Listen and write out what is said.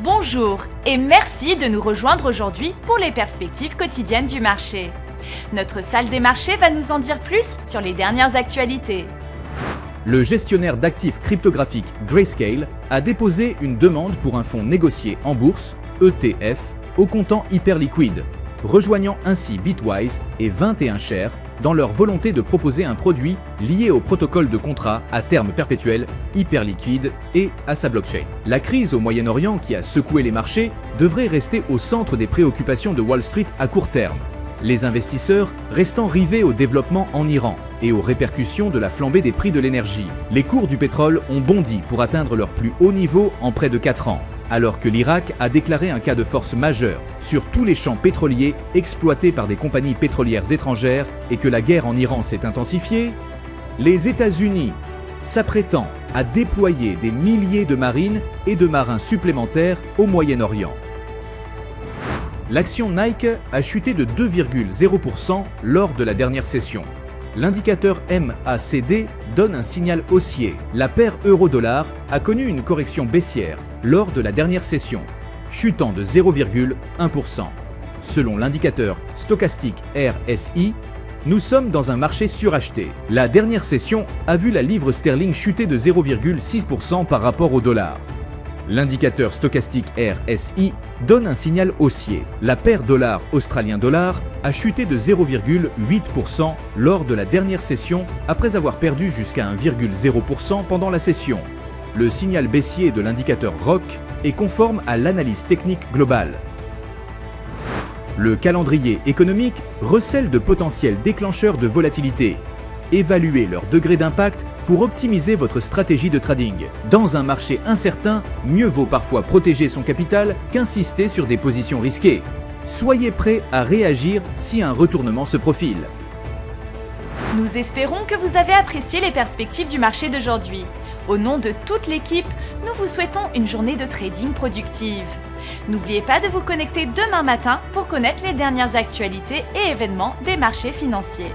Bonjour et merci de nous rejoindre aujourd'hui pour les perspectives quotidiennes du marché. Notre salle des marchés va nous en dire plus sur les dernières actualités. Le gestionnaire d'actifs cryptographiques Grayscale a déposé une demande pour un fonds négocié en bourse, ETF, au comptant hyperliquide, rejoignant ainsi Bitwise et 21Shares dans leur volonté de proposer un produit lié au protocole de contrat à terme perpétuel, hyperliquide et à sa blockchain. La crise au Moyen-Orient qui a secoué les marchés devrait rester au centre des préoccupations de Wall Street à court terme, les investisseurs restant rivés au développement en Iran et aux répercussions de la flambée des prix de l'énergie. Les cours du pétrole ont bondi pour atteindre leur plus haut niveau en près de 4 ans, alors que l'Irak a déclaré un cas de force majeure sur tous les champs pétroliers exploités par des compagnies pétrolières étrangères et que la guerre en Iran s'est intensifiée, les États-Unis s'apprêtant à déployer des milliers de marines et de marins supplémentaires au Moyen-Orient. L'action Nike a chuté de 2,0% lors de la dernière session. L'indicateur MACD donne un signal haussier. La paire euro-dollar a connu une correction baissière lors de la dernière session, chutant de 0,1%. Selon l'indicateur stochastique RSI, nous sommes dans un marché suracheté. La dernière session a vu la livre sterling chuter de 0,6% par rapport au dollar. L'indicateur stochastique RSI donne un signal haussier. La paire dollar-australien-dollar a chuté de 0,8% lors de la dernière session après avoir perdu jusqu'à 1,0% pendant la session. Le signal baissier de l'indicateur ROC est conforme à l'analyse technique globale. Le calendrier économique recèle de potentiels déclencheurs de volatilité. Évaluez leur degré d'impact pour optimiser votre stratégie de trading. Dans un marché incertain, mieux vaut parfois protéger son capital qu'insister sur des positions risquées. Soyez prêt à réagir si un retournement se profile. Nous espérons que vous avez apprécié les perspectives du marché d'aujourd'hui. Au nom de toute l'équipe, nous vous souhaitons une journée de trading productive. N'oubliez pas de vous connecter demain matin pour connaître les dernières actualités et événements des marchés financiers.